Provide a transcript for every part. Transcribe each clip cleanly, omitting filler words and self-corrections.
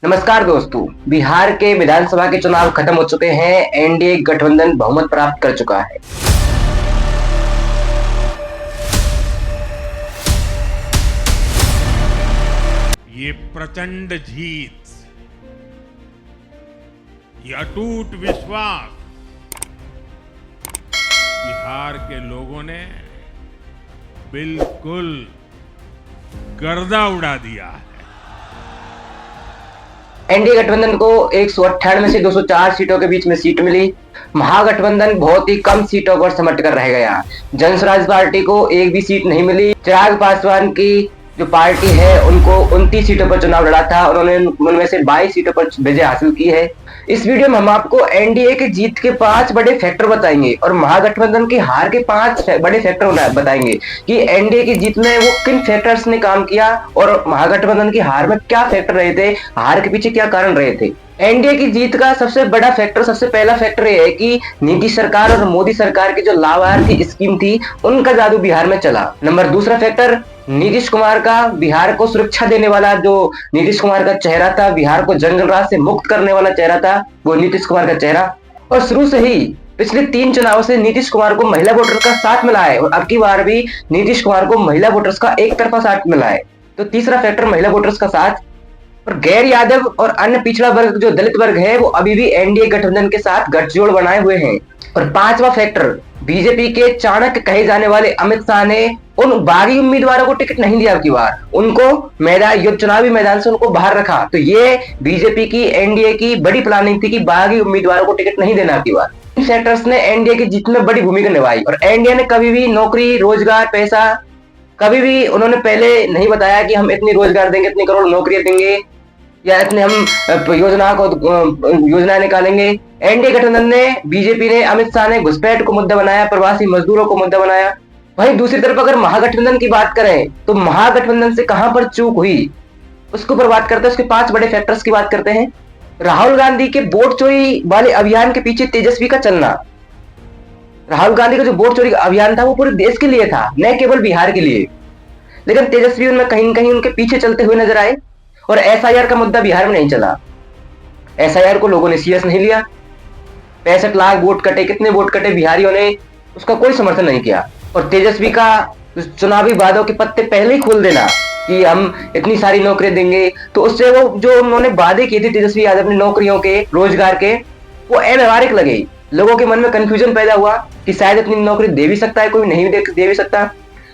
नमस्कार दोस्तों। बिहार के विधानसभा के चुनाव खत्म हो चुके हैं। एनडीए गठबंधन बहुमत प्राप्त कर चुका है। ये प्रचंड जीत, ये अटूट विश्वास बिहार के लोगों ने बिल्कुल गर्दा उड़ा दिया है। एनडीए गठबंधन को 198 से 204 सीटों के बीच में सीट मिली। महागठबंधन बहुत ही कम सीटों पर सिमट कर रह गया। जनस्वराज पार्टी को एक भी सीट नहीं मिली। चिराग पासवान की जो पार्टी है उनको 29 सीटों पर चुनाव लड़ा था। उन्होंने उनमें से 22 सीटों पर विजय हासिल की है। इस वीडियो में हम आपको एनडीए के जीत के 5 बड़े फैक्टर बताएंगे और महागठबंधन की हार के 5 बड़े फैक्टर बताएंगे कि एनडीए की जीत में वो किन फैक्टर्स ने काम किया और महागठबंधन की हार में क्या फैक्टर रहे थे, हार के पीछे क्या कारण रहे थे। एनडीए की जीत का सबसे बड़ा फैक्टर, सबसे पहला फैक्टर ये है कि नीतीश सरकार और मोदी सरकार की जो लाभार्थी स्कीम थी उनका जादू बिहार में चला। नंबर दूसरा फैक्टर, नीतीश कुमार का बिहार को सुरक्षा देने वाला जो नीतीश कुमार का चेहरा था, बिहार को जंगल राज से मुक्त करने वाला चेहरा था, वो नीतीश कुमार का चेहरा। और शुरू से ही पिछले 3 चुनाव से नीतीश कुमार को महिला वोटर का साथ मिला है और अब की बार भी नीतीश कुमार को महिला वोटर्स का एक तरफा साथ मिला है। तो तीसरा फैक्टर महिला वोटर्स का साथ। और गैर यादव और अन्य पिछड़ा वर्ग जो दलित वर्ग है वो अभी भी एनडीए गठबंधन के साथ गठजोड़ बनाए हुए हैं। और 5वां फैक्टर, बीजेपी के चाणक्य कहे जाने वाले अमित शाह ने उन बागी उम्मीदवारों को टिकट नहीं दिया। की बार उनको मैदान चुनावी मैदान से उनको बाहर रखा। तो ये बीजेपी की एनडीए की बड़ी प्लानिंग थी कि बागी उम्मीदवारों को टिकट नहीं देना। की बार इन फैक्टर्स ने एनडीए की जीत में बड़ी भूमिका निभाई और एनडीए ने कभी भी नौकरी, रोजगार, पैसा कभी भी उन्होंने पहले नहीं बताया कि हम इतनी रोजगार देंगे, इतनी करोड़ नौकरियां देंगे या इतने हम योजना निकालेंगे। एनडीए गठबंधन ने, बीजेपी ने, अमित शाह ने घुसपैठ को मुद्दा बनाया, प्रवासी मजदूरों को मुद्दा बनाया। वहीं दूसरी तरफ अगर महागठबंधन की बात करें तो महागठबंधन से कहां पर चूक हुई उसके ऊपर बात करते हैं। उसके 5 बड़े फैक्टर्स की बात करते हैं। राहुल गांधी के वोट चोरी वाले अभियान के पीछे तेजस्वी का चलना। राहुल गांधी का जो वोट चोरी अभियान था वो पूरे देश के लिए था, न केवल बिहार के लिए। लेकिन तेजस्वी उनमें कहीं न कहीं उनके पीछे चलते हुए नजर आए और एसआईआर का मुद्दा बिहार में नहीं चला। एसआईआर को लोगों ने सीरियस नहीं लिया। 65 लाख वोट कटे, कितने वोट कटे बिहारियों ने, उसका कोई समर्थन नहीं किया। और तेजस्वी का चुनावी वादों के पत्ते पहले ही खोल देना कि हम इतनी सारी नौकरी देंगे, तो उससे वो जो उन्होंने वादे किए थे तेजस्वी यादव अपनी नौकरियों के, रोजगार के, वो अव्यवहारिक लगे। लोगों के मन में कंफ्यूजन पैदा हुआ कि शायद इतनी नौकरी दे भी सकता है, कोई नहीं दे भी सकता।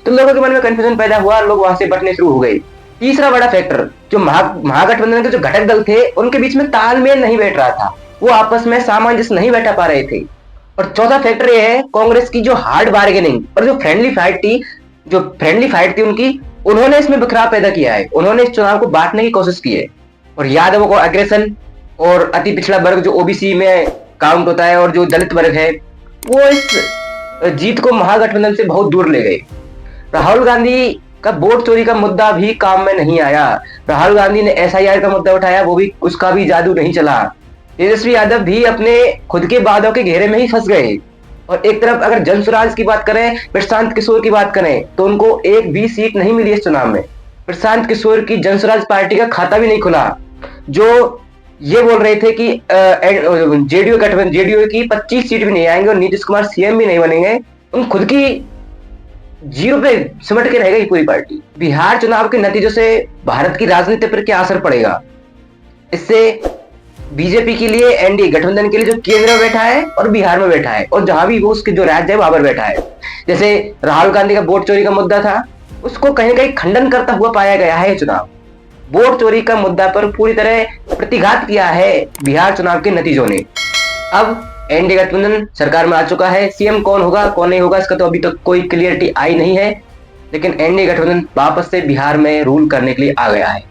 तो लोगों के मन में कंफ्यूजन पैदा हुआ, लोग वहां से बटने शुरू हो गए। तीसरा बड़ा फैक्टर, जो महागठबंधन के जो घटक दल थे उनके बीच में तालमेल नहीं बैठ रहा था, वो आपस में सामंजस्य नहीं बैठा पा रहे थे। और चौथा फैक्टर ये है कांग्रेस की जो हार्ड बार्गेनिंग और जो फ्रेंडली फाइट थी उनकी, उन्होंने इसमें बिखराव पैदा किया है। उन्होंने इस चुनाव को बांटने की कोशिश की है और यादवों को अग्रेसन और अति पिछड़ा वर्ग जो ओबीसी में काउंट होता है और जो दलित वर्ग है वो इस जीत को महागठबंधन से बहुत दूर ले गए। राहुल गांधी का वोट चोरी का मुद्दा भी काम में नहीं आया। राहुल गांधी ने एसआईआर का मुद्दा उठाया, वो भी, उसका भी जादू नहीं चला। तेजस्वी यादव भी अपने खुद के वादों के घेरे में ही फंस गए। और एक तरफ अगर जनस्वराज की बात करें, प्रशांत किशोर की बात करें, तो उनको एक भी सीट नहीं मिली इस चुनाव में। प्रशांत किशोर की जनस्वराज पार्टी का खाता भी नहीं खुला। जो ये बोल रहे थे कि जेडीयू की 25 सीट भी नहीं आएंगे और नीतीश कुमार सीएम भी नहीं बनेंगे, उन खुद की 0 पे सिमट के रह गई पूरी पार्टी। बिहार चुनाव के नतीजों से भारत की राजनीति पर क्या असर पड़ेगा? इससे बीजेपी के लिए, एनडीए गठबंधन के लिए जो केंद्र में बैठा है और बिहार में बैठा है और जहां भी वो उसके जो राज्य है वहां पर बैठा है, जैसे राहुल गांधी का वोट चोरी का मुद्दा था, उसको कहीं ना कहीं खंडन करता हुआ पाया गया है। चुनाव वोट चोरी का मुद्दा पर पूरी तरह प्रतिघात किया है बिहार चुनाव के नतीजों ने। अब एनडीए गठबंधन सरकार में आ चुका है। सीएम कौन होगा कौन नहीं होगा इसका तो अभी तक कोई क्लियरिटी आई नहीं है, लेकिन एनडीए गठबंधन वापस से बिहार में रूल करने के लिए आ गया है।